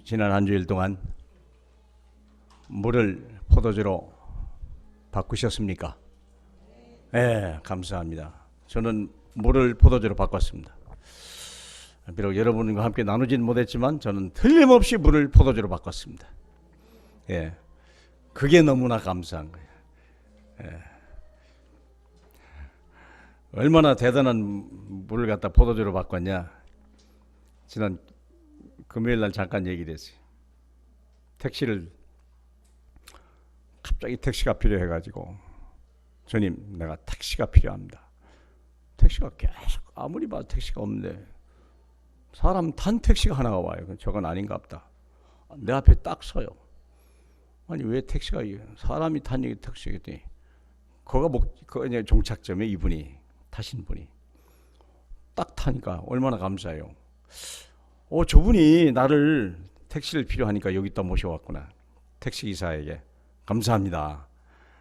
지난 한 주일 동안 물을 포도주로 바꾸셨습니까? 네, 감사합니다. 저는 물을 포도주로 바꿨습니다. 비록 여러분과 함께 나누진 못했지만 저는 틀림없이 물을 포도주로 바꿨습니다. 예, 그게 너무나 감사한 거예요. 예. 얼마나 대단한 물을 갖다 포도주로 바꿨냐. 지난 금요일 날 잠깐 얘기를 했어요. 갑자기 택시가 필요해가지고, 주님, 내가 택시가 필요합니다. 택시가 계속 아무리 봐도 택시가 없는데 사람 탄 택시가 하나가 와요. 저건 아닌가 보다. 내 앞에 딱 서요. 아니 왜 택시가 사람이 탄 얘기 택시겠더니 그거 이제 종착점에 이분이 타신 분이 딱 타니까 얼마나 감사해요. 저분이 나를 택시를 필요하니까 여기다 모셔왔구나. 택시기사에게 감사합니다.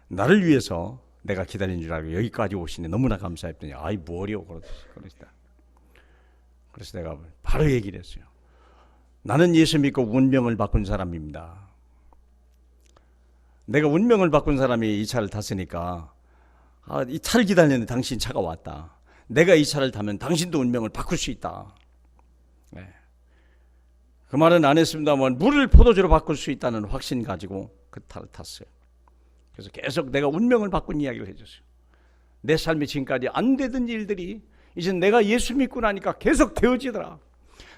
나를 위해서 내가 기다린 줄 알고 여기까지 오시네. 너무나 감사했더니 아이 뭐려 그러시다. 그래서 내가 바로 얘기를 했어요. 나는 예수 믿고 운명을 바꾼 사람입니다. 내가 운명을 바꾼 사람이 이 차를 탔으니까 이 차를 기다렸는데 당신 차가 왔다. 내가 이 차를 타면 당신도 운명을 바꿀 수 있다. 네. 그 말은 안 했습니다만 물을 포도주로 바꿀 수 있다는 확신 가지고 그 차를 탔어요. 그래서 계속 내가 운명을 바꾼 이야기를 해줬어요. 내 삶이 지금까지 안 되던 일들이 이제 내가 예수 믿고 나니까 계속 되어지더라.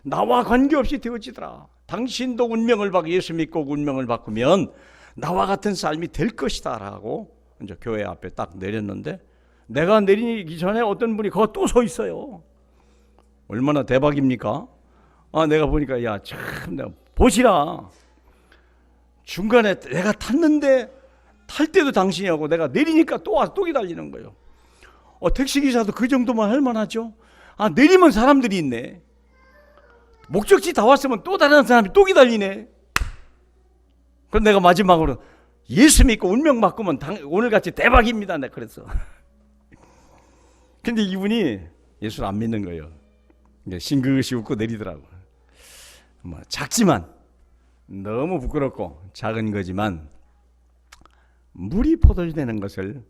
나와 관계없이 되어지더라. 당신도 운명을 바꾸고 예수 믿고 운명을 바꾸면 나와 같은 삶이 될 것이다 라고 이제 교회 앞에 딱 내렸는데, 내가 내리기 전에 어떤 분이 거기 또 서 있어요. 얼마나 대박입니까? 내가 보니까 참 내가 보시라. 중간에 내가 탔는데 탈 때도 당신이 하고 내가 내리니까 또 와서 또 기다리는 거예요. 택시기사도 그 정도만 할 만하죠. 내리면 사람들이 있네. 목적지 다 왔으면 또 다른 사람이 또 기다리네. 그럼 내가 마지막으로 예수 믿고 운명 바꾸면 오늘같이 대박입니다. 내가 그랬어. 근데 이분이 예수를 안 믿는 거예요. 싱긋이 웃고 내리더라고. 작지만 너무 부끄럽고 작은 거지만 물이 포도주 되는 것을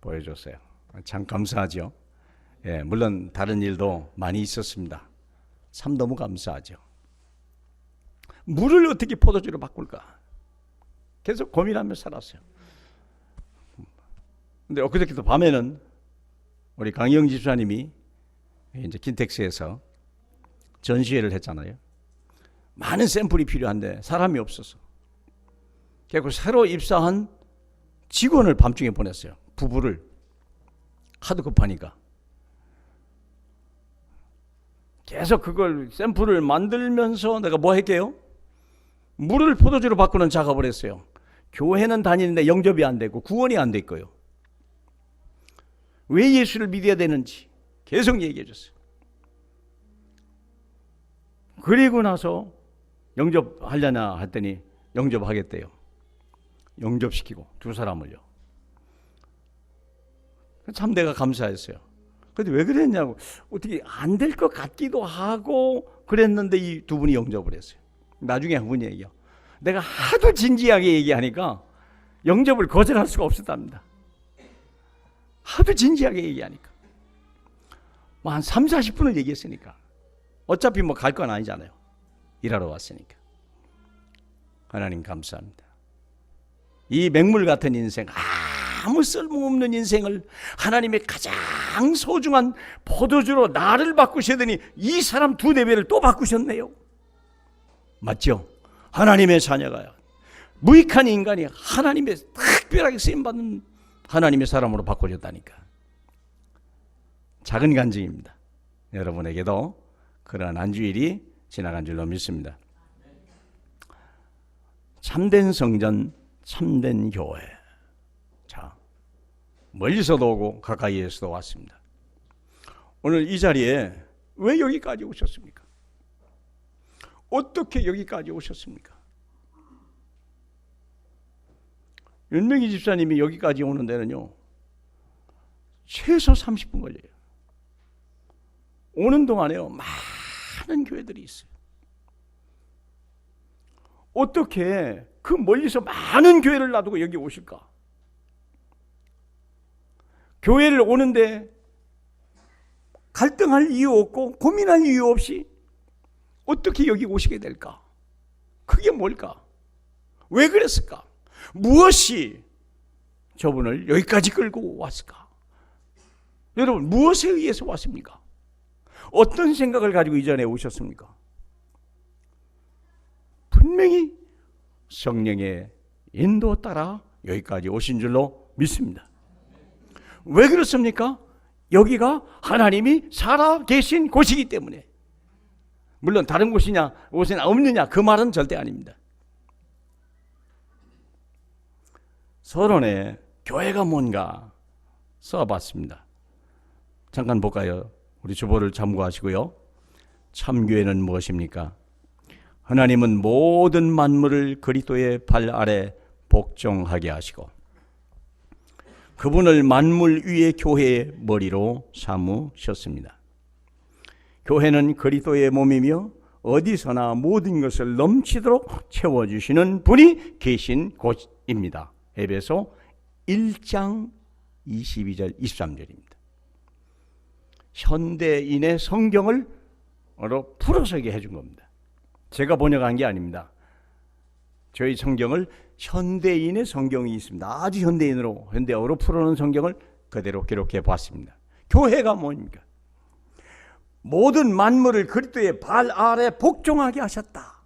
보여줬어요. 참 감사하죠. 예, 물론 다른 일도 많이 있었습니다. 참 너무 감사하죠. 물을 어떻게 포도주로 바꿀까? 계속 고민하며 살았어요. 근데 엊그저께도 밤에는 우리 강영 집사님이 이제 킨텍스에서 전시회를 했잖아요. 많은 샘플이 필요한데 사람이 없어서. 결국 새로 입사한 직원을 밤중에 보냈어요. 부부를. 하도 급하니까. 계속 그걸 샘플을 만들면서 내가 뭐 할게요? 물을 포도주로 바꾸는 작업을 했어요. 교회는 다니는데 영접이 안 되고 구원이 안 될 거예요. 왜 예수를 믿어야 되는지 계속 얘기해 줬어요. 그리고 나서 영접하려나 했더니 영접하겠대요. 영접시키고 두 사람을요. 참 내가 감사했어요. 근데 왜 그랬냐고, 어떻게 안 될 것 같기도 하고 그랬는데 이 두 분이 영접을 했어요. 나중에 한 분이 얘기해요. 내가 하도 진지하게 얘기하니까 영접을 거절할 수가 없었답니다. 하도 진지하게 얘기하니까. 한 3, 40분을 얘기했으니까. 어차피 갈 건 아니잖아요. 일하러 왔으니까. 하나님 감사합니다. 이 맹물 같은 인생, 아무 쓸모없는 인생을 하나님의 가장 소중한 포도주로 나를 바꾸시더니 이 사람 2-4배를 또 바꾸셨네요. 맞죠? 하나님의 자녀가요. 무익한 인간이 하나님의 특별하게 쓰임받는 하나님의 사람으로 바꿔줬다니까. 작은 간증입니다. 여러분에게도 그러한 한 주일이 지나간 줄로 믿습니다. 참된 성전, 참된 교회. 자, 멀리서도 오고 가까이에서도 왔습니다. 오늘 이 자리에 왜 여기까지 오셨습니까? 어떻게 여기까지 오셨습니까? 윤명희 집사님이 여기까지 오는 데는요, 최소 30분 걸려요. 오는 동안에요, 많은 교회들이 있어요. 어떻게 그 멀리서 많은 교회를 놔두고 여기 오실까? 교회를 오는데 갈등할 이유 없고 고민할 이유 없이 어떻게 여기 오시게 될까? 그게 뭘까? 왜 그랬을까? 무엇이 저분을 여기까지 끌고 왔을까? 여러분, 무엇에 의해서 왔습니까? 어떤 생각을 가지고 이 자리에 오셨습니까? 분명히 성령의 인도 따라 여기까지 오신 줄로 믿습니다. 왜 그렇습니까? 여기가 하나님이 살아 계신 곳이기 때문에. 물론 다른 곳이냐, 곳은 없느냐, 그 말은 절대 아닙니다. 서론에 교회가 뭔가 써봤습니다. 잠깐 볼까요? 우리 주보를 참고하시고요. 참교회는 무엇입니까? 하나님은 모든 만물을 그리스도의 발 아래 복종하게 하시고 그분을 만물 위의 교회의 머리로 삼으셨습니다. 교회는 그리스도의 몸이며 어디서나 모든 것을 넘치도록 채워주시는 분이 계신 곳입니다. 에베소 1장 22절 23절입니다. 현대인의 성경을 풀어서게 해준 겁니다. 제가 번역한 게 아닙니다. 저희 성경을 현대인의 성경이 있습니다. 아주 현대어로 풀어놓은 성경을 그대로 기록해 봤습니다. 교회가 뭡니까? 모든 만물을 그리스도의 발 아래 복종하게 하셨다.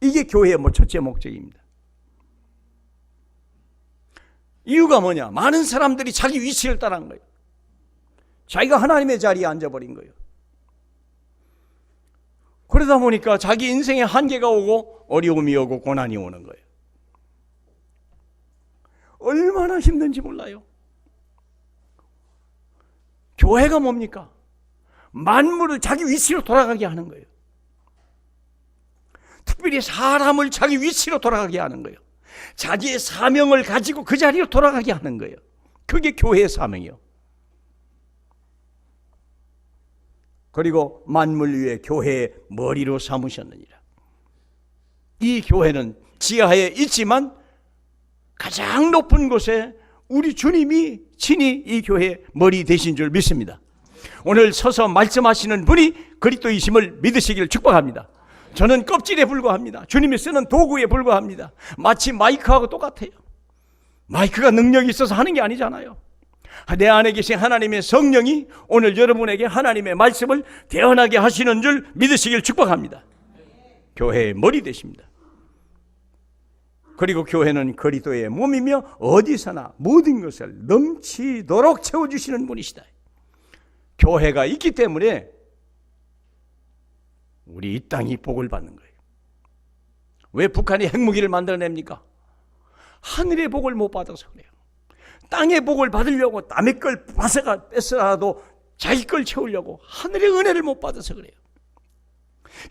이게 교회의 첫째 목적입니다. 이유가 뭐냐? 많은 사람들이 자기 위치를 따라한 거예요. 자기가 하나님의 자리에 앉아버린 거예요. 그러다 보니까 자기 인생에 한계가 오고 어려움이 오고 고난이 오는 거예요. 얼마나 힘든지 몰라요. 교회가 뭡니까? 만물을 자기 위치로 돌아가게 하는 거예요. 특별히 사람을 자기 위치로 돌아가게 하는 거예요. 자기의 사명을 가지고 그 자리로 돌아가게 하는 거예요. 그게 교회의 사명이요. 그리고 만물 위에 교회의 머리로 삼으셨느니라. 이 교회는 지하에 있지만 가장 높은 곳에 우리 주님이 친히 이 교회의 머리 되신 줄 믿습니다. 오늘 서서 말씀하시는 분이 그리스도이심을 믿으시기를 축복합니다. 저는 껍질에 불과합니다. 주님이 쓰는 도구에 불과합니다. 마치 마이크하고 똑같아요. 마이크가 능력이 있어서 하는 게 아니잖아요. 내 안에 계신 하나님의 성령이 오늘 여러분에게 하나님의 말씀을 대언하게 하시는 줄 믿으시길 축복합니다. 교회의 머리 되십니다. 그리고 교회는 그리스도의 몸이며 어디서나 모든 것을 넘치도록 채워주시는 분이시다. 교회가 있기 때문에 우리 이 땅이 복을 받는 거예요. 왜 북한이 핵무기를 만들어냅니까? 하늘의 복을 못 받아서 그래요. 땅의 복을 받으려고 남의 걸 뺏어라도 자기 걸 채우려고 하늘의 은혜를 못 받아서 그래요.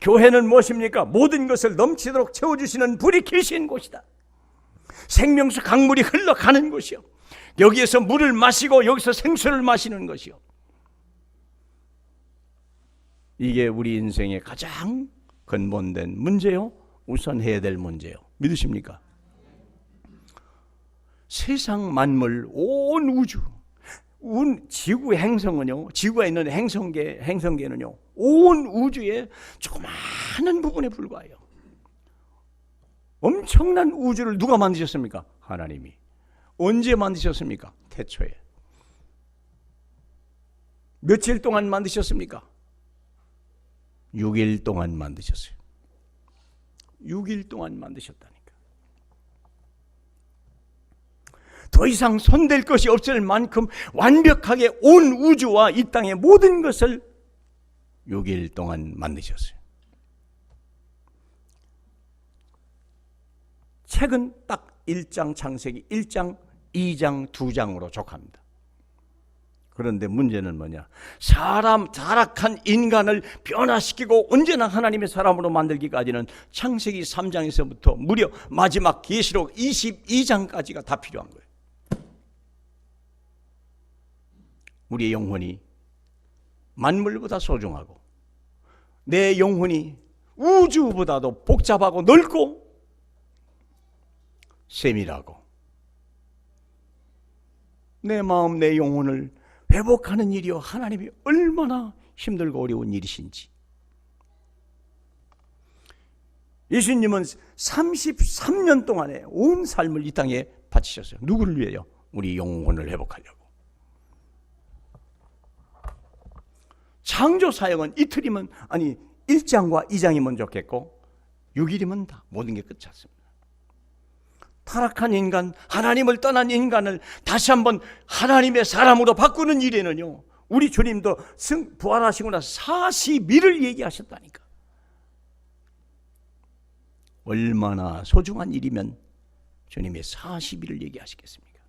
교회는 무엇입니까? 모든 것을 넘치도록 채워주시는 불이 계신 곳이다. 생명수 강물이 흘러가는 곳이요. 여기에서 물을 마시고 여기서 생수를 마시는 것이요. 이게 우리 인생의 가장 근본된 문제요. 우선 해야 될 문제요. 믿으십니까? 세상 만물, 온 우주, 지구 행성은요, 지구가 있는 행성계는요, 온 우주의 조그마한 부분에 불과해요. 엄청난 우주를 누가 만드셨습니까? 하나님이. 언제 만드셨습니까? 태초에. 며칠 동안 만드셨습니까? 6일 동안 만드셨어요. 6일 동안 만드셨다니까. 더 이상 손댈 것이 없을 만큼 완벽하게 온 우주와 이 땅의 모든 것을 6일 동안 만드셨어요. 책은 딱 1장 창세기 1장, 2장, 2장으로 족합니다. 그런데 문제는 뭐냐? 타락한 인간을 변화시키고 언제나 하나님의 사람으로 만들기까지는 창세기 3장에서부터 무려 마지막 계시록 22장까지가 다 필요한 거예요. 우리의 영혼이 만물보다 소중하고 내 영혼이 우주보다도 복잡하고 넓고 세밀하고 내 마음 내 영혼을 회복하는 일이요 하나님이 얼마나 힘들고 어려운 일이신지. 예수님은 33년 동안에 온 삶을 이 땅에 바치셨어요. 누구를 위해요? 우리 영혼을 회복하려고. 창조 사역은 이틀이면 1장과 2장이 먼저겠고 6일이면 다 모든 게 끝이 났습니다. 타락한 인간, 하나님을 떠난 인간을 다시 한번 하나님의 사람으로 바꾸는 일에는요, 우리 주님도 부활하시고 나서 40일을 얘기하셨다니까. 얼마나 소중한 일이면 주님의 40일을 얘기하시겠습니까?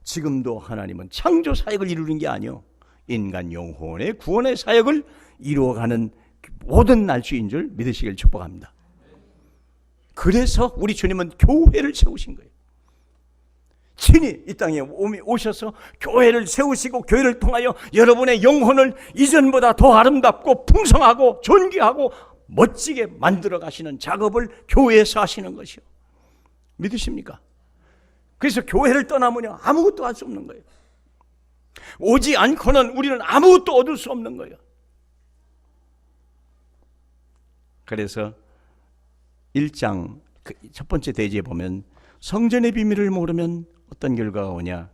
지금도 하나님은 창조 사역을 이루는 게 아니요, 인간 영혼의 구원의 사역을 이루어가는 모든 날수인 줄 믿으시길 축복합니다. 그래서 우리 주님은 교회를 세우신 거예요. 친히 이 땅에 오셔서 교회를 세우시고 교회를 통하여 여러분의 영혼을 이전보다 더 아름답고 풍성하고 존귀하고 멋지게 만들어 가시는 작업을 교회에서 하시는 것이요. 믿으십니까? 그래서 교회를 떠나면요, 아무것도 할 수 없는 거예요. 오지 않고는 우리는 아무것도 얻을 수 없는 거예요. 그래서 1장 첫 번째 대지에 보면 성전의 비밀을 모르면 어떤 결과가 오냐?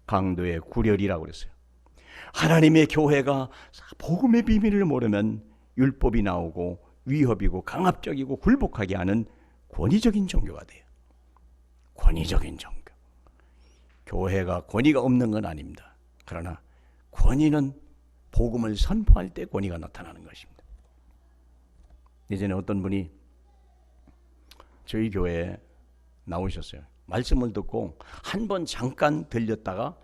강도의 굴혈이라고 그랬어요. 하나님의 교회가 복음의 비밀을 모르면 율법이 나오고 위협이고 강압적이고 굴복하게 하는 권위적인 종교가 돼요. 권위적인 종교. 교회가 권위가 없는 건 아닙니다. 그러나 권위는 복음을 선포할 때 권위가 나타나는 것입니다. 예전에 어떤 분이 저희 교회에 나오셨어요. 말씀을 듣고 한 번 잠깐 들렸다가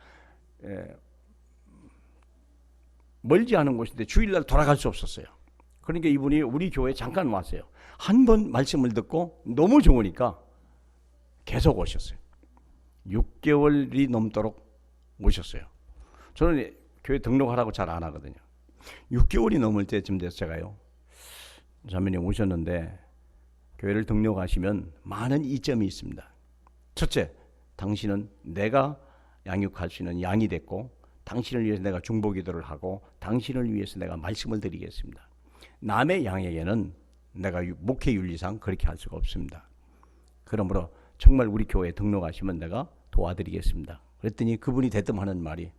멀지 않은 곳인데 주일날 돌아갈 수 없었어요. 그러니까 이분이 우리 교회에 잠깐 왔어요. 한 번 말씀을 듣고 너무 좋으니까 계속 오셨어요. 6개월이 넘도록 오셨어요. 저는 교회 등록하라고 잘 안 하거든요. 6개월이 넘을 때쯤 돼서 제가요, 자매님 오셨는데 교회를 등록하시면 많은 이점이 있습니다. 첫째, 당신은 내가 양육할 수 있는 양이 됐고, 당신을 위해서 내가 중보기도를 하고, 당신을 위해서 내가 말씀을 드리겠습니다. 남의 양에게는 내가 목회윤리상 그렇게 할 수가 없습니다. 그러므로 정말 우리 교회에 등록하시면 내가 도와드리겠습니다. 그랬더니 그분이 대뜸하는 말이,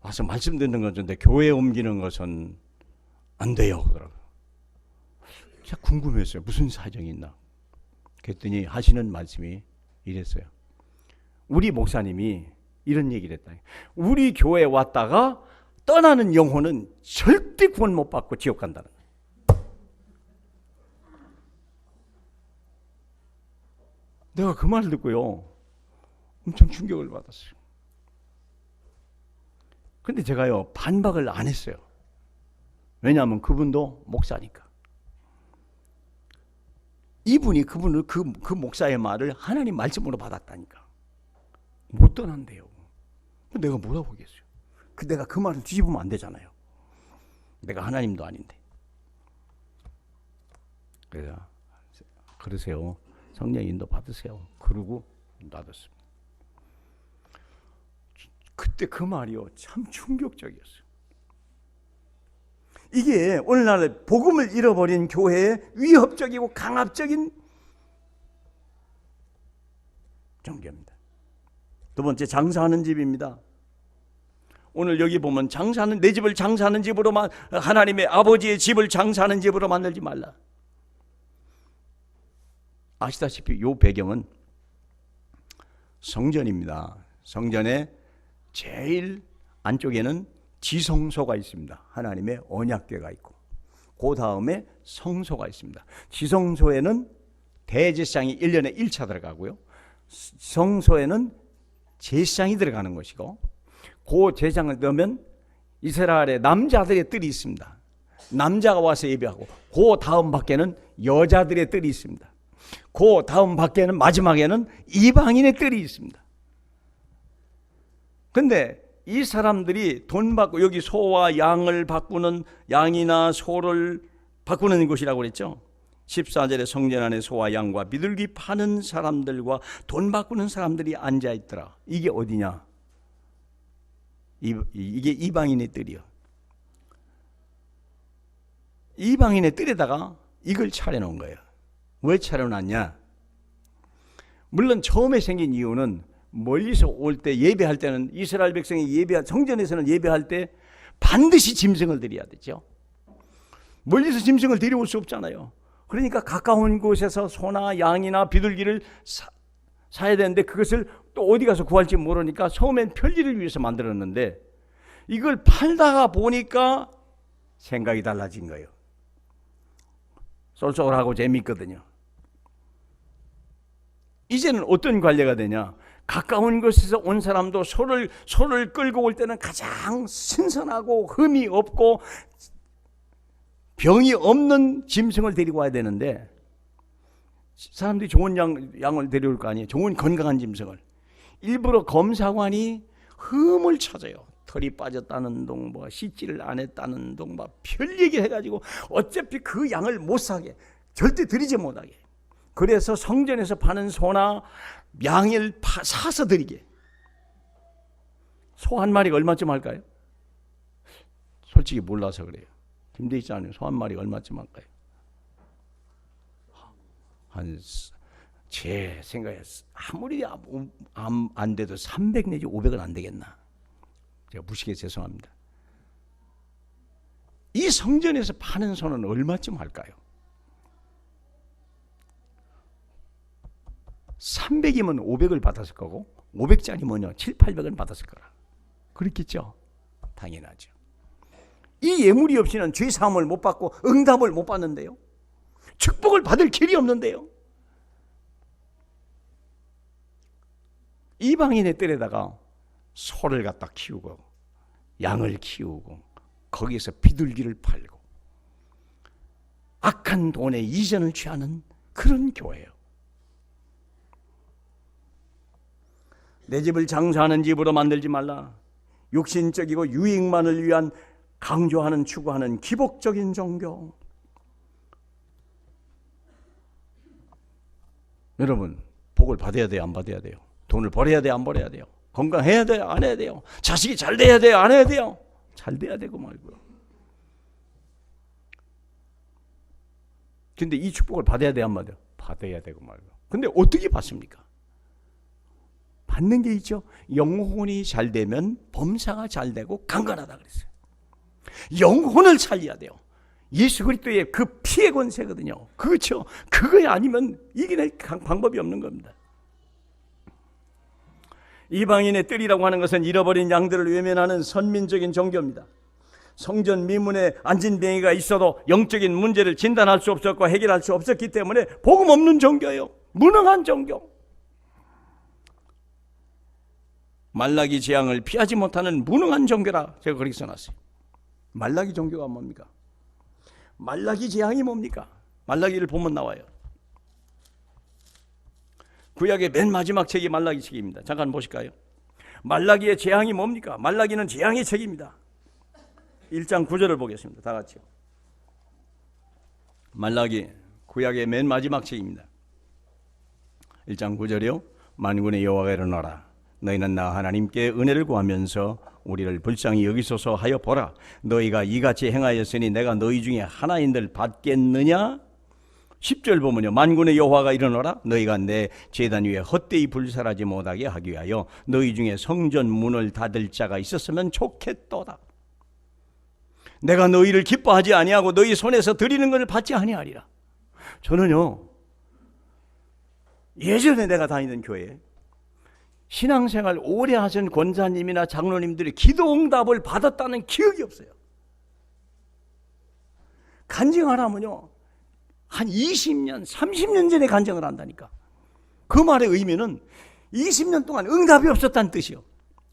와서 말씀 듣는 건 좋은데 교회에 옮기는 것은 안 돼요 그러더라고요. 진짜 궁금했어요. 무슨 사정이 있나. 그랬더니 하시는 말씀이 이랬어요. 우리 목사님이 이런 얘기를 했다. 우리 교회에 왔다가 떠나는 영혼은 절대 구원 못 받고 지옥 간다는 거예요. 내가 그 말을 듣고요, 엄청 충격을 받았어요. 근데 제가요, 반박을 안 했어요. 왜냐하면 그분도 목사니까. 이분이 그분을 그 목사의 말을 하나님 말씀으로 받았다니까. 못 떠난대요. 내가 뭐라고 하겠어요? 내가 그 말을 뒤집으면 안 되잖아요. 내가 하나님도 아닌데. 그래서 그러세요. 성령 인도 받으세요. 그러고 놔뒀습니다. 그때 그 말이요, 참 충격적이었어요. 이게 오늘날 복음을 잃어버린 교회의 위협적이고 강압적인 종교입니다. 두 번째, 장사하는 집입니다. 오늘 여기 보면 장사하는, 내 집을 장사하는 집으로만, 하나님의 아버지의 집을 장사하는 집으로 만들지 말라. 아시다시피 이 배경은 성전입니다. 성전에 제일 안쪽에는 지성소가 있습니다. 하나님의 언약궤가 있고, 그 다음에 성소가 있습니다. 지성소에는 대제사장이 1년에 1차 들어가고요, 성소에는 제사장이 들어가는 것이고, 그 제사장을 넣으면 이스라엘의 남자들의 뜰이 있습니다. 남자가 와서 예배하고, 그 다음 밖에는 여자들의 뜰이 있습니다. 그 다음 밖에는 마지막에는 이방인의 뜰이 있습니다. 근데 이 사람들이 돈 받고, 여기 소와 양을 바꾸는, 양이나 소를 바꾸는 곳이라고 그랬죠. 14절에 성전 안에 소와 양과 비둘기 파는 사람들과 돈 바꾸는 사람들이 앉아있더라. 이게 어디냐? 이게 이방인의 뜰이요. 이방인의 뜰에다가 이걸 차려놓은 거예요. 왜 차려놨냐? 물론 처음에 생긴 이유는 멀리서 올 때 예배할 때는 이스라엘 백성이 성전에서는 예배할 때 반드시 짐승을 드려야 되죠. 멀리서 짐승을 데려올 수 없잖아요. 그러니까 가까운 곳에서 소나 양이나 비둘기를 사야 되는데 그것을 또 어디 가서 구할지 모르니까 처음엔 편리를 위해서 만들었는데 이걸 팔다가 보니까 생각이 달라진 거예요. 쏠쏠하고 재미있거든요. 이제는 어떤 관례가 되냐? 가까운 곳에서 온 사람도 소를 끌고 올 때는 가장 신선하고 흠이 없고 병이 없는 짐승을 데리고 와야 되는데 사람들이 좋은 양을 데려올 거 아니에요. 좋은 건강한 짐승을. 일부러 검사관이 흠을 찾아요. 털이 빠졌다는 둥, 씻지를 안 했다는 둥, 별 얘기 해가지고 어차피 그 양을 못 사게, 절대 드리지 못하게. 그래서 성전에서 파는 소나 양을 사서 드리게. 소 한 마리가 얼마쯤 할까요? 솔직히 몰라서 그래요. 김대희 않아요. 소 한 마리가 얼마쯤 할까요? 제 생각에 아무리 안 돼도 300 내지 500은 안 되겠나. 제가 무식해 죄송합니다. 이 성전에서 파는 소는 얼마쯤 할까요? 300이면 500을 받았을 거고 500짜리면요 7, 800은 받았을 거라. 그렇겠죠? 당연하죠. 이 예물이 없이는 죄 사함을 못 받고 응답을 못 받는데요. 축복을 받을 길이 없는데요. 이방인의 뜰에다가 소를 갖다 키우고 양을 키우고 거기서 비둘기를 팔고 악한 돈에 이전을 취하는 그런 교회예요. 내 집을 장사하는 집으로 만들지 말라. 육신적이고 유익만을 위한 강조하는 추구하는 기복적인 종교. 여러분 복을 받아야 돼요, 안 받아야 돼요? 돈을 벌어야 돼요, 안 벌어야 돼요? 건강해야 돼요, 안 해야 돼요? 자식이 잘 돼야 돼요, 안 해야 돼요? 잘 돼야 되고 말고요. 근데 이 축복을 받아야 돼요, 안 받아요? 받아야 되고 말고. 근데 어떻게 받습니까? 받는 게 있죠. 영혼이 잘 되면 범사가 잘 되고 강건하다 그랬어요. 영혼을 살려야 돼요. 예수 그리스도의 그 피의 권세거든요. 그렇죠. 그거 아니면 이겨낼 방법이 없는 겁니다. 이방인의 뜰이라고 하는 것은 잃어버린 양들을 외면하는 선민적인 종교입니다. 성전 미문에 앉은 뱅이가 있어도 영적인 문제를 진단할 수 없었고 해결할 수 없었기 때문에 복음 없는 종교예요. 무능한 종교. 말라기 재앙을 피하지 못하는 무능한 종교라 제가 그렇게 써놨어요. 말라기 종교가 뭡니까? 말라기 재앙이 뭡니까? 말라기를 보면 나와요. 구약의 맨 마지막 책이 말라기 책입니다. 잠깐 보실까요? 말라기의 재앙이 뭡니까? 말라기는 재앙의 책입니다. 1장 9절을 보겠습니다. 다 같이요. 말라기 구약의 맨 마지막 책입니다. 1장 9절이요. 만군의 여호와가 일어나라. 너희는 나 하나님께 은혜를 구하면서 우리를 불쌍히 여기소서 하여 보라. 너희가 이같이 행하였으니 내가 너희 중에 하나인들 받겠느냐? 10절 보면요. 만군의 여호와가 일어나라. 너희가 내 제단 위에 헛되이 불살하지 못하게 하기 위하여 너희 중에 성전 문을 닫을 자가 있었으면 좋겠도다. 내가 너희를 기뻐하지 아니하고 너희 손에서 드리는 것을 받지 아니하리라. 저는요, 예전에 내가 다니던 교회에 신앙생활 오래 하신 권사님이나 장로님들이 기도응답을 받았다는 기억이 없어요. 간증하라면요, 한 20년, 30년 전에 간증을 한다니까. 그 말의 의미는 20년 동안 응답이 없었다는 뜻이요.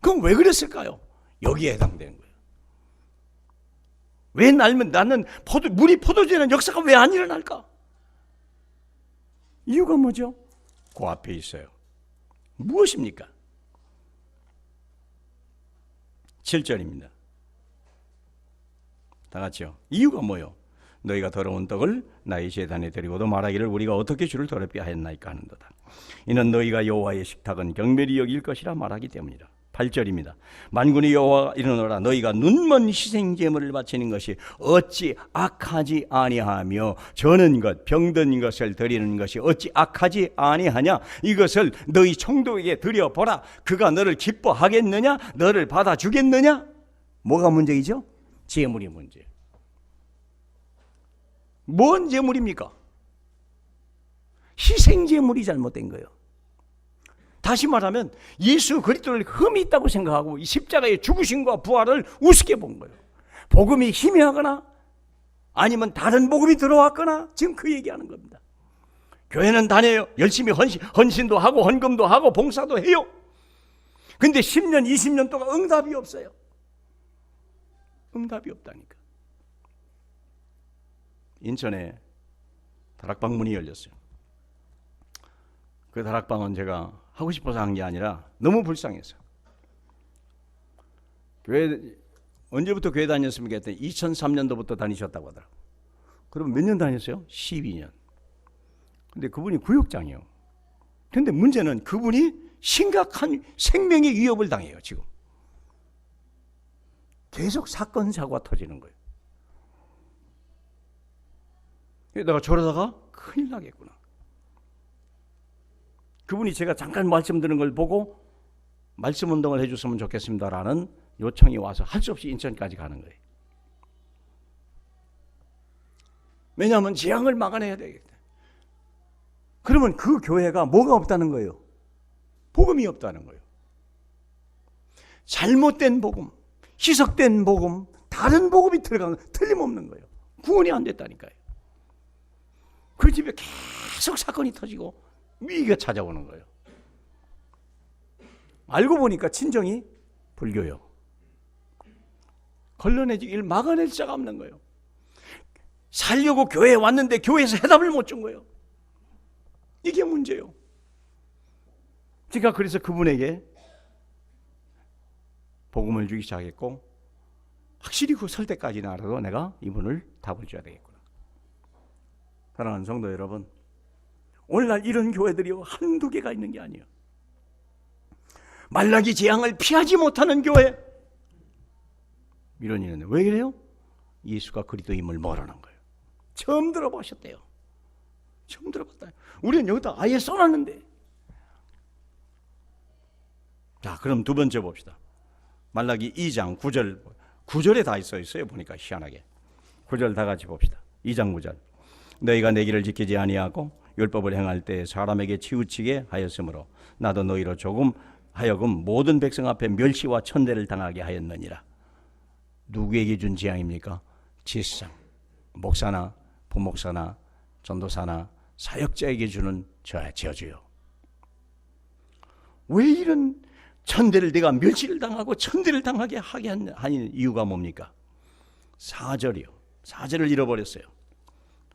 그럼 왜 그랬을까요? 여기에 해당되는 거예요. 왜 나는 물이 포도주는 역사가 왜 안 일어날까? 이유가 뭐죠? 그 앞에 있어요. 무엇입니까? 7절입니다. 다 같이요. 이유가 뭐요? 너희가 더러운 떡을 나의 제단에 드리고도 말하기를 우리가 어떻게 주를 더럽게 하였나이까 하는도다. 이는 너희가 여호와의 식탁은 경멸히 여길 것이라 말하기 때문이라. 8절입니다. 만군의 여호와가 이르노라 너희가 눈먼 희생제물을 바치는 것이 어찌 악하지 아니하며 저는 것 병든 것을 드리는 것이 어찌 악하지 아니하냐. 이것을 너희 총독에게 드려보라. 그가 너를 기뻐하겠느냐? 너를 받아주겠느냐? 뭐가 문제이죠? 제물이 문제. 뭔 제물입니까? 희생제물이 잘못된 거예요. 다시 말하면 예수 그리스도를 흠이 있다고 생각하고 이 십자가의 죽으심과 부활을 우습게 본 거예요. 복음이 희미하거나 아니면 다른 복음이 들어왔거나 지금 그 얘기하는 겁니다. 교회는 다녀요. 열심히 헌신도 하고 헌금도 하고 봉사도 해요. 근데 10년 20년 동안 응답이 없어요. 응답이 없다니까. 인천에 다락방 문이 열렸어요. 그 다락방은 제가 하고 싶어서 한 게 아니라 너무 불쌍해서. 교회 언제부터 교회 다녔습니까? 했더니 2003년도부터 다니셨다고 하더라고요. 그럼 몇 년 다녔어요? 12년. 근데 그분이 구역장이에요. 근데 문제는 그분이 심각한 생명의 위협을 당해요. 지금 계속 사건 사고가 터지는 거예요. 내가 저러다가 큰일 나겠구나. 그분이 제가 잠깐 말씀드린 걸 보고 말씀 운동을 해줬으면 좋겠습니다라는 요청이 와서 할 수 없이 인천까지 가는 거예요. 왜냐하면 재앙을 막아내야 되겠다. 그러면 그 교회가 뭐가 없다는 거예요? 복음이 없다는 거예요. 잘못된 복음, 희석된 복음, 다른 복음이 들어간 거 틀림없는 거예요. 구원이 안 됐다니까요. 그 집에 계속 사건이 터지고 위기가 찾아오는 거예요. 알고 보니까 친정이 불교요. 걸러내지 막아낼 자가 없는 거예요. 살려고 교회에 왔는데 교회에서 해답을 못 준 거예요. 이게 문제예요. 제가 그래서 그분에게 복음을 주기 시작했고 확실히 그 설 때까지는 알아도 내가 이분을 답을 줘야 되겠구나. 사랑하는 성도 여러분, 오늘날 이런 교회들이 한두 개가 있는 게 아니에요. 말라기 재앙을 피하지 못하는 교회, 이런 일은 왜 그래요? 예수가 그리스도임을 모르는 거예요. 처음 들어보셨대요. 처음 들어봤다. 우리는 여기다 아예 써놨는데. 자, 그럼 두 번째 봅시다. 말라기 2장 9절, 9절에 다 있어요. 보니까 희한하게 9절 다 같이 봅시다. 2장 9절. 너희가 내 길을 지키지 아니하고 율법을 행할 때 사람에게 치우치게 하였으므로 나도 너희로 조금 하여금 모든 백성 앞에 멸시와 천대를 당하게 하였느니라. 누구에게 준 재앙입니까? 지상, 목사나 부목사나 전도사나 사역자에게 주는 저주요. 왜 이런 천대를 내가 멸시를 당하고 천대를 당하게 하게 하는 이유가 뭡니까? 4절이요. 4절을 잃어버렸어요.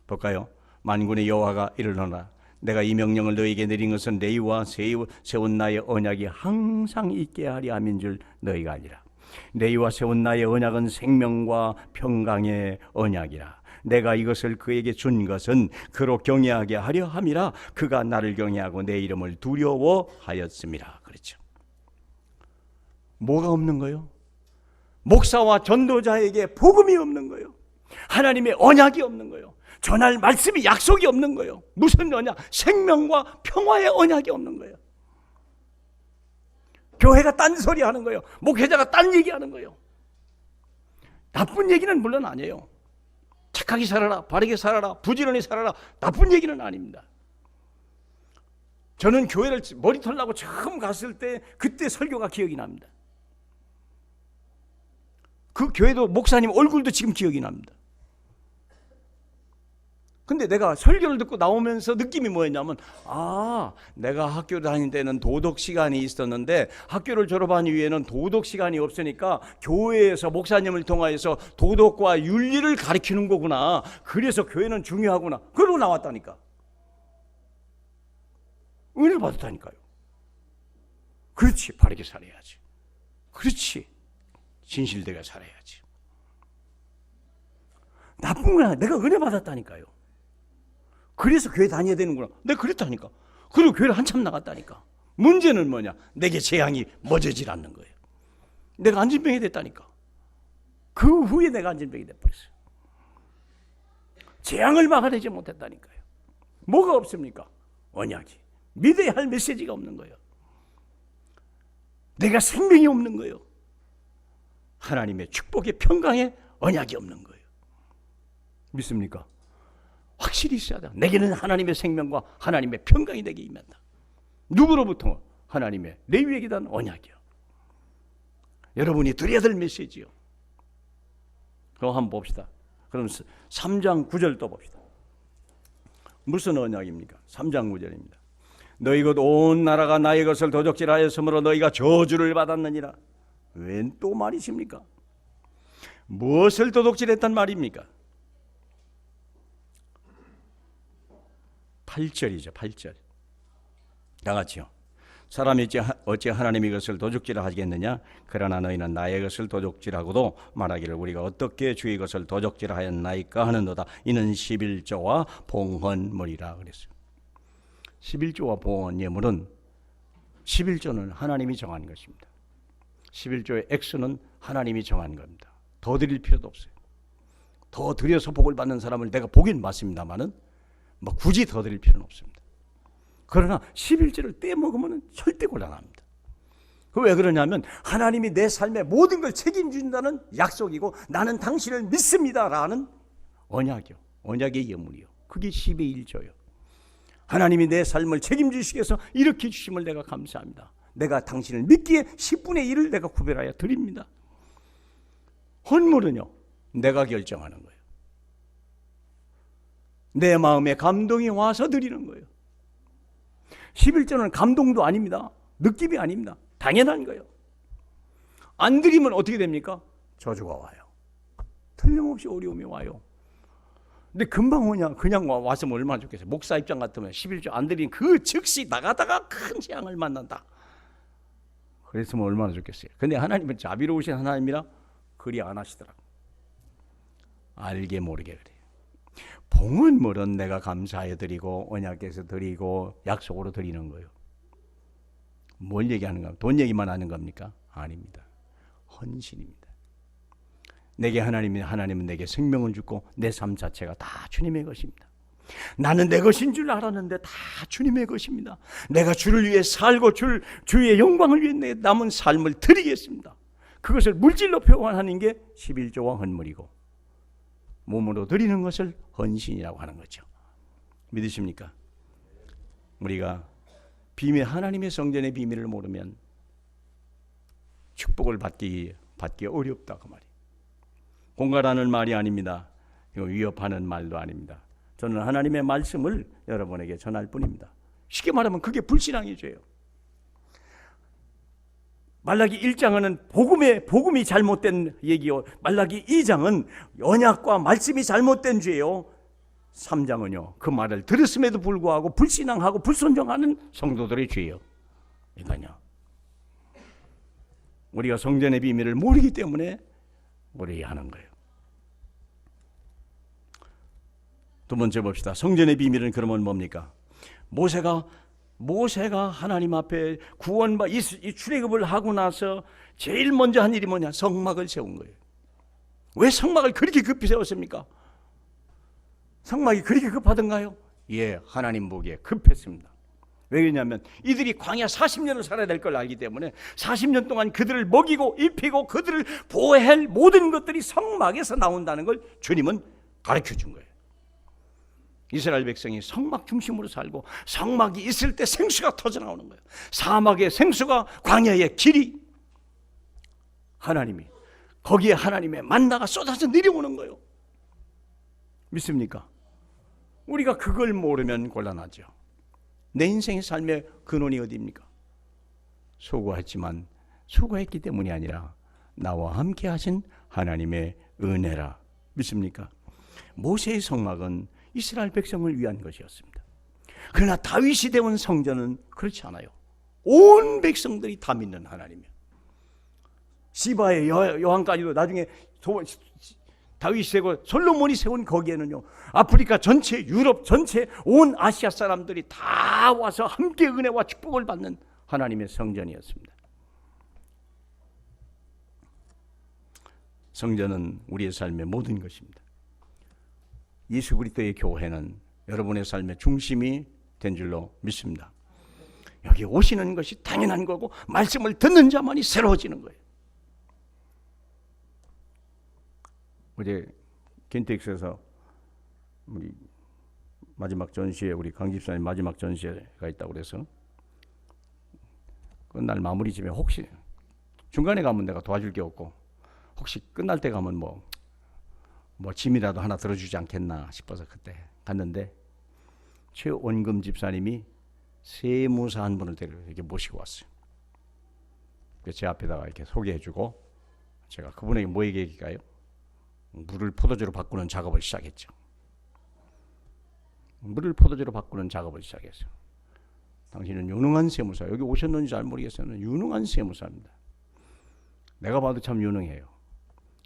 볼까요? 만군의 여호와가 이르노라 내가 이 명령을 너희에게 내린 것은 너희와 세운 나의 언약이 항상 있게 하려 함인 줄 너희가 아니라. 너희와 세운 나의 언약은 생명과 평강의 언약이라. 내가 이것을 그에게 준 것은 그로 경외하게 하려 함이라. 그가 나를 경외하고 내 이름을 두려워하였음이라. 그렇죠. 뭐가 없는 거예요? 목사와 전도자에게 복음이 없는 거예요. 하나님의 언약이 없는 거예요. 전할 말씀이 약속이 없는 거예요. 무슨 언약? 생명과 평화의 언약이 없는 거예요. 교회가 딴소리 하는 거예요. 목회자가 딴 얘기하는 거예요. 나쁜 얘기는 물론 아니에요. 착하게 살아라, 바르게 살아라, 부지런히 살아라, 나쁜 얘기는 아닙니다. 저는 교회를 머리털 나고 처음 갔을 때 그때 설교가 기억이 납니다. 그 교회도 목사님 얼굴도 지금 기억이 납니다. 근데 내가 설교를 듣고 나오면서 느낌이 뭐였냐면, 내가 학교 다닐 때는 도덕 시간이 있었는데 학교를 졸업한 이후에는 도덕 시간이 없으니까 교회에서 목사님을 통하여서 도덕과 윤리를 가르치는 거구나. 그래서 교회는 중요하구나. 그러고 나왔다니까. 은혜 받았다니까요. 그렇지, 바르게 살아야지. 그렇지, 진실되게 살아야지. 누군가 내가 은혜 받았다니까요. 그래서 교회 다녀야 되는구나. 내가 그랬다니까. 그리고 교회를 한참 나갔다니까. 문제는 뭐냐? 내게 재앙이 멎어질 않는 거예요. 내가 안진병이 됐다니까. 그 후에 내가 안진병이 돼버렸어요. 재앙을 막아내지 못했다니까요. 뭐가 없습니까? 언약이. 믿어야 할 메시지가 없는 거예요. 내가 생명이 없는 거예요. 하나님의 축복의 평강에 언약이 없는 거예요. 믿습니까? 확실히 있어야 돼. 내게는 하나님의 생명과 하나님의 평강이 내게 임한다. 누구로부터? 하나님의 레위에게 단 언약이요. 여러분이 드려야 될 메시지요. 그거 한번 봅시다. 그럼 3장 9절 또 봅시다. 무슨 언약입니까? 3장 9절입니다. 너희 곧 온 나라가 나의 것을 도적질하였으므로 너희가 저주를 받았느니라. 웬 또 말이십니까? 무엇을 도둑질했단 말입니까? 8절이죠. 8절. 다 같이요. 사람이 어찌 하나님의 것을 도둑질을 하겠느냐? 그러나 너희는 나의 것을 도둑질하고도 말하기를 우리가 어떻게 주의 것을 도둑질하였나이까 하는도다. 이는 11조와 봉헌물이라 그랬어요. 11조와 봉헌 예물은 11조는 하나님이 정한 것입니다. 11조의 액수는 하나님이 정한 겁니다. 더 드릴 필요도 없어요. 더 드려서 복을 받는 사람을 내가 보긴 맞습니다만은 뭐 굳이 더 드릴 필요는 없습니다. 그러나 11조를 떼먹으면 절대 곤란합니다. 왜 그러냐면 하나님이 내 삶의 모든 걸 책임진다는 약속이고 나는 당신을 믿습니다라는 언약이요. 언약의 예물이요. 그게 10의 1조요. 하나님이 내 삶을 책임지시기 위해서 이렇게 주심을 내가 감사합니다. 내가 당신을 믿기에 10분의 1을 내가 구별하여 드립니다. 헌물은요, 내가 결정하는 거예요. 내 마음에 감동이 와서 드리는 거예요. 11조는 감동도 아닙니다. 느낌이 아닙니다. 당연한 거예요. 안 드리면 어떻게 됩니까? 저주가 와요. 틀림없이 어려움이 와요. 근데 금방 오냐? 그냥 왔으면 얼마나 좋겠어요. 목사 입장 같으면 11조 안 드린 그 즉시 나가다가 큰 재앙을 만난다. 그랬으면 얼마나 좋겠어요. 근데 하나님은 자비로우신 하나님이라 그리 안 하시더라고요. 알게 모르게 그래요. 봉헌물은 내가 감사해 드리고 언약에서 드리고 약속으로 드리는 거예요. 뭘 얘기하는 겁니까? 돈 얘기만 하는 겁니까? 아닙니다. 헌신입니다. 내게 하나님은 내게 생명을 주고 내 삶 자체가 다 주님의 것입니다. 나는 내 것인 줄 알았는데 다 주님의 것입니다. 내가 주를 위해 살고 주의 영광을 위해 내 남은 삶을 드리겠습니다. 그것을 물질로 표현하는 게 11조와 헌물이고 몸으로 드리는 것을 헌신이라고 하는 거죠. 믿으십니까? 우리가 하나님의 성전의 비밀을 모르면 축복을 받기 어렵다 그 말이에요. 공갈하는 말이 아닙니다. 이거 위협하는 말도 아닙니다. 저는 하나님의 말씀을 여러분에게 전할 뿐입니다. 쉽게 말하면 그게 불신앙의 죄예요. 말라기 1장은 복음이 잘못된 얘기요. 말라기 2장은 언약과 말씀이 잘못된 죄요. 3장은요. 그 말을 들었음에도 불구하고 불신앙하고 불순종하는 성도들의 죄예요. 그러니까요. 우리가 성전의 비밀을 모르기 때문에 우리 하는 거예요. 두 번째 봅시다. 성전의 비밀은 그러면 뭡니까? 모세가 하나님 앞에 이 출애굽을 하고 나서 제일 먼저 한 일이 뭐냐? 성막을 세운 거예요. 왜 성막을 그렇게 급히 세웠습니까? 성막이 그렇게 급하던가요? 예, 하나님 보기에 급했습니다. 왜 그러냐면 이들이 광야 40년을 살아야 될 걸 알기 때문에 40년 동안 그들을 먹이고 입히고 그들을 보호해야 할 모든 것들이 성막에서 나온다는 걸 주님은 가르쳐 준 거예요. 이스라엘 백성이 성막 중심으로 살고 성막이 있을 때 생수가 터져나오는 거예요. 사막의 생수가 광야의 길이 거기에 하나님의 만나가 쏟아져 내려오는 거예요. 믿습니까? 우리가 그걸 모르면 곤란하죠. 내 인생의 삶의 근원이 어디입니까? 수고했기 때문이 아니라 나와 함께 하신 하나님의 은혜라. 믿습니까? 모세의 성막은 이스라엘 백성을 위한 것이었습니다. 그러나 다윗이 되온 성전은 그렇지 않아요. 온 백성들이 다 믿는 하나님이에요. 시바의 여왕까지도 나중에 다윗이 세고 솔로몬이 세운 거기에는요, 아프리카 전체, 유럽 전체, 온 아시아 사람들이 다 와서 함께 은혜와 축복을 받는 하나님의 성전이었습니다. 성전은 우리의 삶의 모든 것입니다. 예수 그리스도의 교회는 여러분의 삶의 중심이 된 줄로 믿습니다. 여기 오시는 것이 당연한 거고 말씀을 듣는 자만이 새로워지는 거예요. 어제 킨텍스에서 우리 마지막 전시회, 우리 강 집사님 마지막 전시회가 있다고 그래서 끝날 마무리쯤에 혹시 중간에 가면 내가 도와줄 게 없고 혹시 끝날 때 가면 뭐 짐이라도 하나 들어주지 않겠나 싶어서 그때 갔는데 최원금 집사님이 세무사 한 분을 데리고 이렇게 모시고 왔어요. 제 앞에다가 이렇게 소개해주고 제가 그분에게 뭐 얘기할까요? 물을 포도주로 바꾸는 작업을 시작했죠. 물을 포도주로 바꾸는 작업을 시작했어요. 당신은 유능한 세무사, 여기 오셨는지 잘 모르겠어요. 유능한 세무사입니다. 내가 봐도 참 유능해요.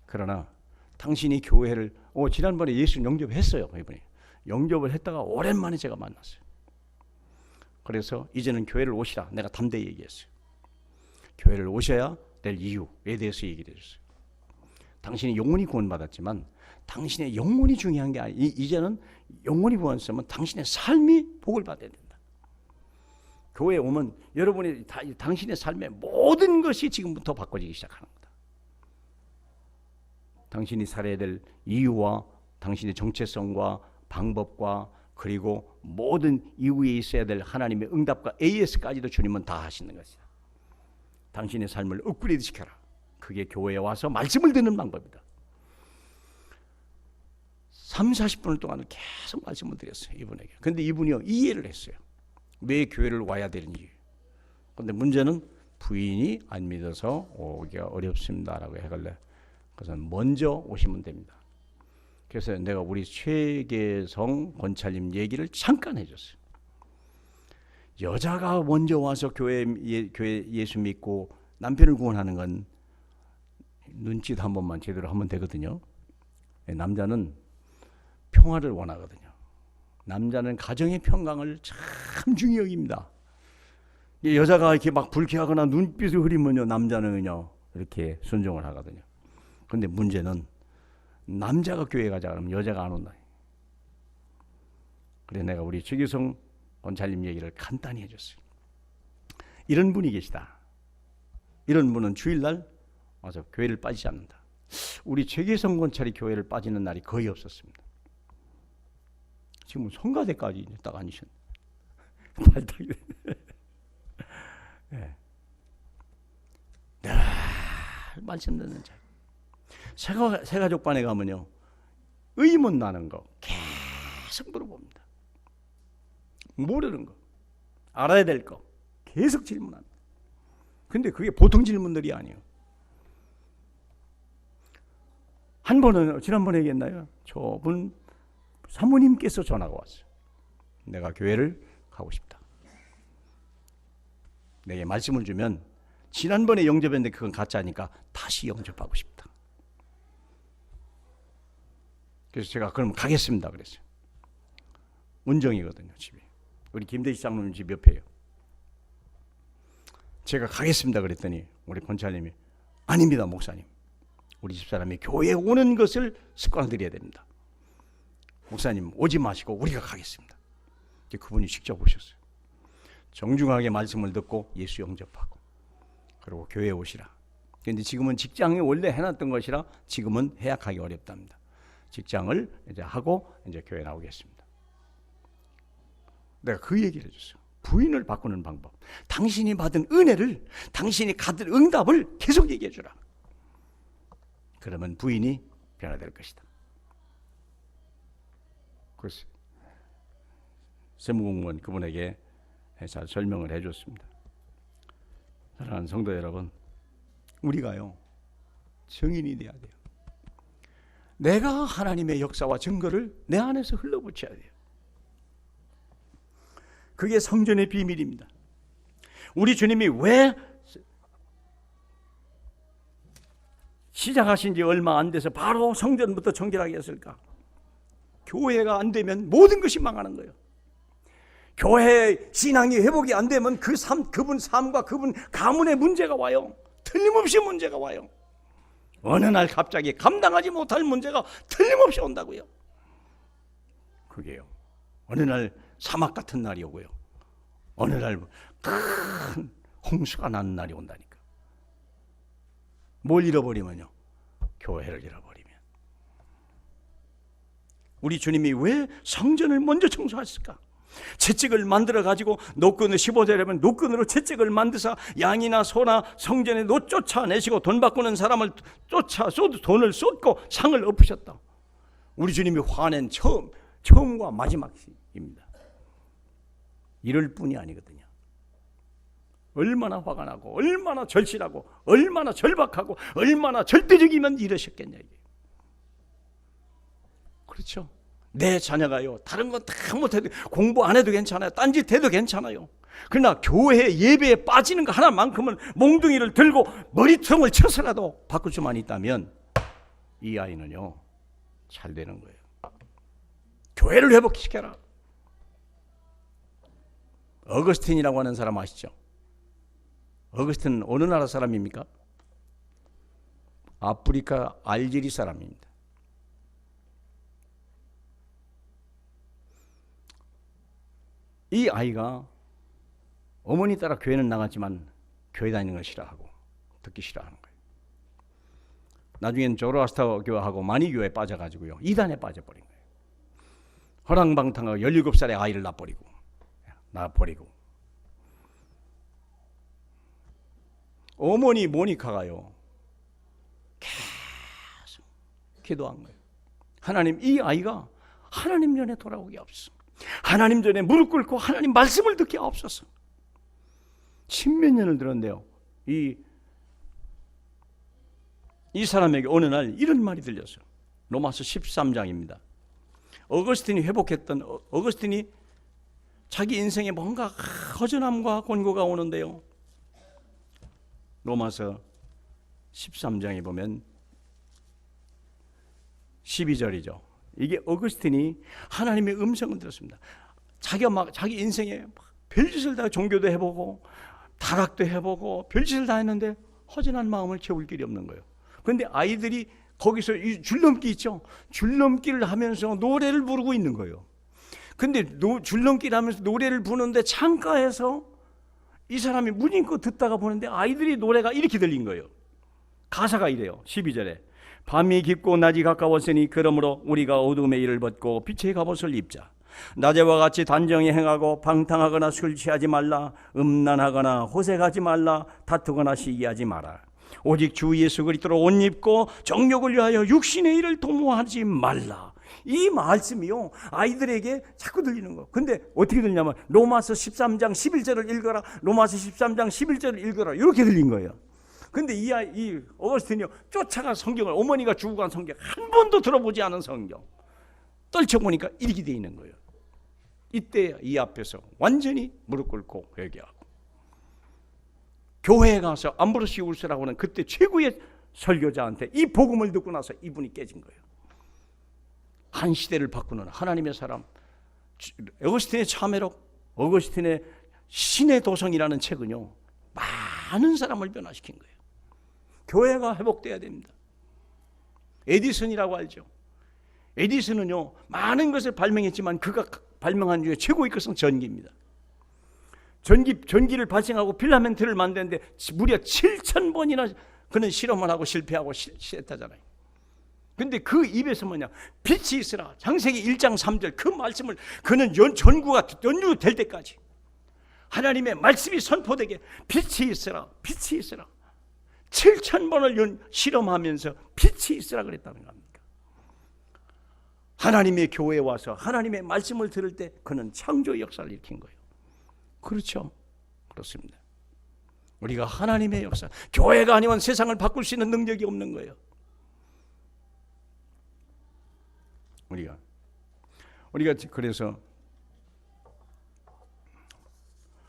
그러나 당신이 교회를 지난번에 예수 영접했어요. 이분이 영접을 했다가 오랜만에 제가 만났어요. 그래서 이제는 교회를 오시라 내가 담대히 얘기했어요. 교회를 오셔야 될 이유에 대해서 얘기를 해줬어요. 당신이 영혼이 구원받았지만 당신의 영혼이 중요한 게 아니에요. 이제는 영혼이 구원받으면 당신의 삶이 복을 받아야 된다. 교회에 오면 여러분이 당신의 삶의 모든 것이 지금부터 바꿔지기 시작하는 거다. 당신이 살아야 될 이유와 당신의 정체성과 방법과 그리고 모든 이후에 있어야 될 하나님의 응답과 AS까지도 주님은 다 하시는 것이다. 당신의 삶을 업그레이드 시켜라. 그게 교회에 와서 말씀을 듣는 방법이다. 30-40분을 동안 계속 말씀을 드렸어요. 이분에게. 근데 이분이요 이해를 했어요. 왜 교회를 와야 되는지. 근데 문제는 부인이 안 믿어서 오기가 어렵습니다라고 해갈래. 그래서 먼저 오시면 됩니다. 그래서 내가 우리 최계성 권찰님 얘기를 잠깐 해줬어요. 여자가 먼저 와서 교회 예수 믿고 남편을 구원하는 건 눈짓 한 번만 제대로 하면 되거든요. 남자는 평화를 원하거든요. 남자는 가정의 평강을 참 중요히 여깁니다. 여자가 이렇게 막 불쾌하거나 눈빛을 흐리면요, 남자는요 이렇게 순종을 하거든요. 그런데 문제는 남자가 교회 가자 그러면 여자가 안 온다. 그래서 내가 우리 최규성 권찰님 얘기를 간단히 해줬어요. 이런 분이 계시다. 이런 분은 주일날 와서 교회를 빠지지 않는다. 우리 최규성 권찰이 교회를 빠지는 날이 거의 없었습니다. 지금 성가대까지 딱 앉으셨네. 발탁이 네. 늘 말씀 듣는 자. 새가족반에 가면요 의문 나는 거 계속 물어봅니다. 모르는 거, 알아야 될 거 계속 질문합니다. 근데 그게 보통 질문들이 아니에요. 한 번은 지난번에 얘기했나요? 저분 사모님께서 전화가 왔어요. 내가 교회를 가고 싶다. 내게 말씀을 주면 지난번에 영접했는데 그건 가짜니까 다시 영접하고 싶다. 그래서 제가 그럼 가겠습니다 그랬어요. 운정이거든요 집이. 우리 김대식 장로님 집 옆에요. 제가 가겠습니다 그랬더니 우리 권찰님이 아닙니다 목사님. 우리 집사람이 교회에 오는 것을 습관들여야 됩니다. 목사님 오지 마시고 우리가 가겠습니다. 그분이 직접 오셨어요. 정중하게 말씀을 듣고 예수 영접하고 그리고 교회에 오시라. 그런데 지금은 직장에 원래 해놨던 것이라 지금은 해약하기 어렵답니다. 직장을 이제 하고 이제 교회 나오겠습니다. 내가 그 얘기를 해줬어요. 부인을 바꾸는 방법. 당신이 받은 은혜를, 당신이 받은 응답을 계속 얘기해 주라. 그러면 부인이 변화될 것이다. 그래서 세무공무원 그분에게 잘 설명을 해줬습니다. 사랑하는 성도 여러분, 우리가요 증인이 돼야 돼요. 내가 하나님의 역사와 증거를 내 안에서 흘러붙여야 돼요. 그게 성전의 비밀입니다. 우리 주님이 왜 시작하신 지 얼마 안 돼서 바로 성전부터 정결하게 했을까? 교회가 안 되면 모든 것이 망하는 거예요. 교회 신앙이 회복이 안 되면 그분 삶과 그분 가문의 문제가 와요. 틀림없이 문제가 와요. 어느 날 갑자기 감당하지 못할 문제가 틀림없이 온다고요. 그게요. 어느 날 사막 같은 날이 오고요. 어느 날 큰 홍수가 나는 날이 온다니까. 뭘 잃어버리면요? 교회를 잃어버리면. 우리 주님이 왜 성전을 먼저 청소하실까? 채찍을 만들어 가지고 노끈을 15절에면 노끈으로 채찍을 만드사 양이나 소나 성전에 쫓아내시고 돈 바꾸는 사람을 돈을 쏟고 상을 엎으셨다. 우리 주님이 화낸 처음과 마지막입니다. 이럴 뿐이 아니거든요. 얼마나 화가 나고 얼마나 절실하고 얼마나 절박하고 얼마나 절대적이면 이러셨겠냐 이게. 그렇죠. 내 자녀가요 다른 건 다 못해도 공부 안 해도 괜찮아요. 딴짓 해도 괜찮아요. 그러나 교회 예배에 빠지는 거 하나만큼은 몽둥이를 들고 머리통을 쳐서라도 바꿀 수만 있다면 이 아이는요 잘 되는 거예요. 교회를 회복시켜라. 어거스틴이라고 하는 사람 아시죠? 어거스틴은 어느 나라 사람입니까? 아프리카 알제리 사람입니다. 이 아이가 어머니 따라 교회는 나갔지만 교회 다니는 걸 싫어하고 듣기 싫어하는 거예요. 나중엔 조로아스터 교회하고 마니교회에 빠져가지고요 이단에 빠져버린 거예요. 허랑방탕하고 17살의 아이를 낳아버리고 어머니 모니카가요 계속 기도한 거예요. 하나님, 이 아이가 하나님 전에 돌아오게 없어. 하나님 전에 무릎 꿇고 하나님 말씀을 듣게 없어서. 10몇 년을 들었는데요 이 사람에게 어느 날 이런 말이 들렸어요. 로마서 13장입니다. 어거스틴이 자기 인생에 뭔가 허전함과 곤고가 오는데요. 로마서 13장에 보면 12절이죠. 이게 어거스틴이 하나님의 음성을 들었습니다. 자기 인생에 별짓을 다 종교도 해보고 타락도 해보고 별짓을 다 했는데 허전한 마음을 채울 길이 없는 거예요. 그런데 아이들이 거기서 이 줄넘기 있죠. 줄넘기를 하면서 노래를 부르고 있는 거예요. 근데 줄넘기를 하면서 노래를 부르는데 창가에서 이 사람이 무심코 듣다가 보는데 아이들이 노래가 이렇게 들린 거예요. 가사가 이래요. 12절에 밤이 깊고 낮이 가까웠으니 그러므로 우리가 어둠의 일을 벗고 빛의 갑옷을 입자. 낮에와 같이 단정히 행하고 방탕하거나 술 취하지 말라. 음란하거나 호색하지 말라. 다투거나 시기하지 마라. 오직 주 예수 그리스도로 옷 입고 정욕을 위하여 육신의 일을 도모하지 말라. 이 말씀이요 아이들에게 자꾸 들리는 거예요. 근데 어떻게 들리냐면 로마서 13장 11절을 읽어라. 로마서 13장 11절을 읽어라. 이렇게 들린 거예요. 근데 이 어거스틴이요 쫓아가 성경을, 어머니가 주고 간 성경, 한 번도 들어보지 않은 성경 떨쳐보니까 이렇게 돼 있는 거예요. 이때 이 앞에서 완전히 무릎 꿇고 회개하고 교회에 가서 암브로시우스라고 하는 그때 최고의 설교자한테 이 복음을 듣고 나서 이분이 깨진 거예요. 한 시대를 바꾸는 하나님의 사람 어거스틴의 참회록, 어거스틴의 신의 도성이라는 책은요 많은 사람을 변화시킨 거예요. 교회가 회복돼야 됩니다. 에디슨이라고 알죠? 에디슨은요 많은 것을 발명했지만 그가 발명한 중에 최고의 것은 전기입니다. 전기를 발생하고 필라멘트를 만드는데 무려 7,000번이나 그는 실험을 하고 실패하고 했다잖아요. 근데 그 입에서 뭐냐, 빛이 있으라. 창세기 1장 3절 그 말씀을 그는 전구가 연주될 때까지 하나님의 말씀이 선포되게 빛이 있으라, 빛이 있으라. 7,000번을 실험하면서 빛이 있으라 그랬다는 겁니다. 하나님의 교회에 와서 하나님의 말씀을 들을 때 그는 창조의 역사를 일으킨 거예요. 그렇죠? 그렇습니다. 우리가 하나님의 역사, 교회가 아니면 세상을 바꿀 수 있는 능력이 없는 거예요. 우리가 그래서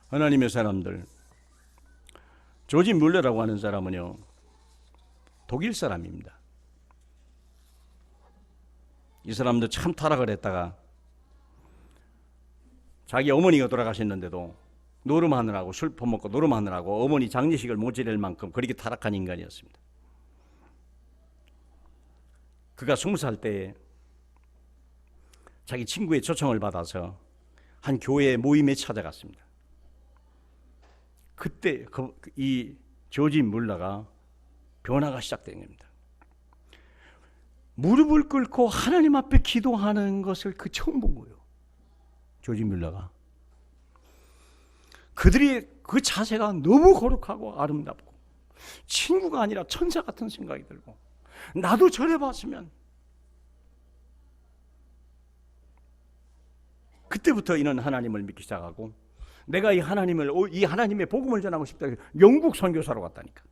하나님의 사람들, 조지 뮬러라고 하는 사람은요 독일 사람입니다. 이 사람도 참 타락을 했다가 자기 어머니가 돌아가셨는데도 노름하느라고, 술 퍼먹고 노름하느라고 어머니 장례식을 못 지낼 만큼 그렇게 타락한 인간이었습니다. 그가 20살 때에 자기 친구의 초청을 받아서 한 교회 모임에 찾아갔습니다. 그때 이 조지 뮬러가 변화가 시작된 겁니다. 무릎을 꿇고 하나님 앞에 기도하는 것을 처음 본 거예요. 조지 뮬러가. 그들이 그 자세가 너무 거룩하고 아름답고 친구가 아니라 천사 같은 생각이 들고, 나도 저래 봤으면. 그때부터 이는 하나님을 믿기 시작하고, 내가 이 하나님의 복음을 전하고 싶다. 영국 선교사로 갔다니까.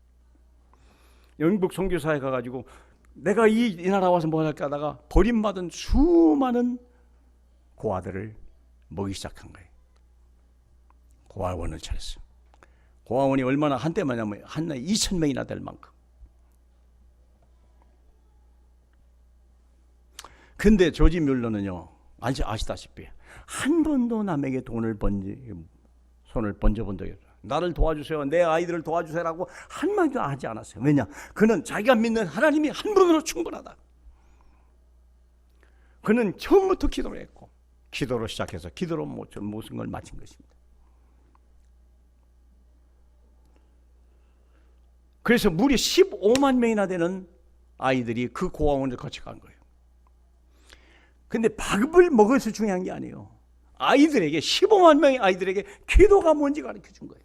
영국 선교사에 가가지고 내가 이 나라 와서 뭐 할까 하다가 버림받은 수많은 고아들을 먹이기 시작한 거예요. 고아원을 차렸어요. 고아원이 얼마나 한때 많냐면 한 날 2,000명이나 될 만큼. 근데 조지 뮬러는요, 아시다시피 한 번도 남에게 손을 번져본 적이 없어요. 나를 도와주세요, 내 아이들을 도와주세요라고 한마디도 하지 않았어요. 왜냐? 그는 자기가 믿는 하나님이 한 분으로 충분하다. 그는 처음부터 기도를 했고, 기도로 시작해서 기도로 모든 걸 마친 것입니다. 그래서 무려 15만 명이나 되는 아이들이 그 고아원을 거쳐간 거예요. 근데 밥을 먹어서 중요한 게 아니에요. 아이들에게, 15만 명의 아이들에게 기도가 뭔지 가르쳐 준 거예요.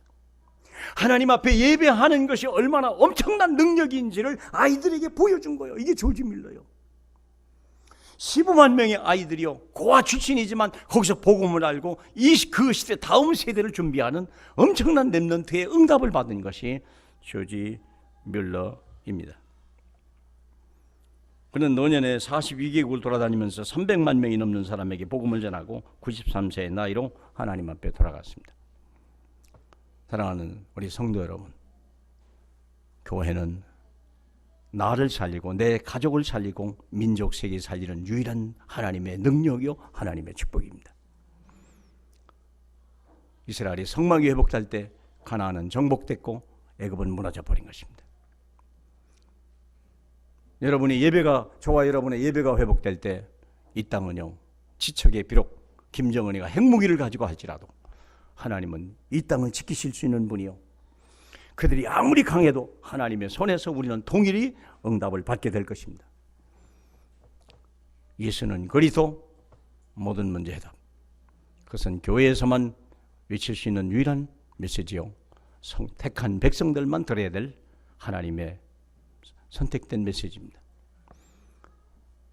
하나님 앞에 예배하는 것이 얼마나 엄청난 능력인지를 아이들에게 보여준 거예요. 이게 조지 뮬러요. 15만 명의 아이들이요, 고아 출신이지만 거기서 복음을 알고 그 시대 다음 세대를 준비하는 엄청난 렘넌트의 응답을 받은 것이 조지 뮬러입니다. 그는 노년에 42개국을 돌아다니면서 300만 명이 넘는 사람에게 복음을 전하고 93세의 나이로 하나님 앞에 돌아갔습니다. 사랑하는 우리 성도 여러분, 교회는 나를 살리고 내 가족을 살리고 민족 세계 살리는 유일한 하나님의 능력이요, 하나님의 축복입니다. 이스라엘이 성막이 회복될 때 가나안은 정복됐고 애굽은 무너져 버린 것입니다. 저와 여러분의 예배가 회복될 때 이 땅은요, 지척에 비록 김정은이가 핵무기를 가지고 할지라도 하나님은 이 땅을 지키실 수 있는 분이요, 그들이 아무리 강해도 하나님의 손에서 우리는 동일히 응답을 받게 될 것입니다. 예수는 그리스도, 모든 문제 해답. 그것은 교회에서만 외칠 수 있는 유일한 메시지요, 택한 백성들만 들어야 될 하나님의 선택된 메시지입니다.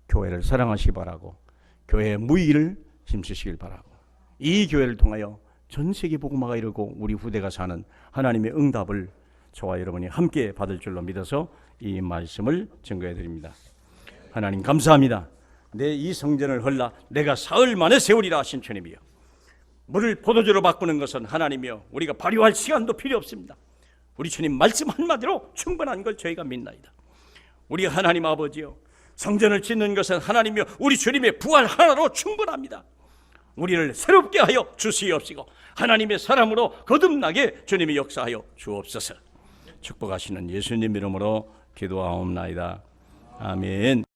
교회를 사랑하시기 바라고, 교회의 무의를 힘쓰시길 바라고, 이 교회를 통하여 전 세계 복음화가 이루고 우리 후대가 사는 하나님의 응답을 저와 여러분이 함께 받을 줄로 믿어서 이 말씀을 증거해 드립니다. 하나님 감사합니다. 내 이 성전을 헐라 내가 사흘 만에 세우리라 하신 주님이여, 물을 포도주로 바꾸는 것은 하나님이여 우리가 발휘할 시간도 필요 없습니다. 우리 주님 말씀 한마디로 충분한 걸 저희가 믿나이다. 우리 하나님 아버지여, 성전을 짓는 것은 하나님이여 우리 주님의 부활 하나로 충분합니다. 우리를 새롭게 하여 주시옵시고 하나님의 사람으로 거듭나게 주님이 역사하여 주옵소서. 축복하시는 예수님 이름으로 기도하옵나이다. 아멘.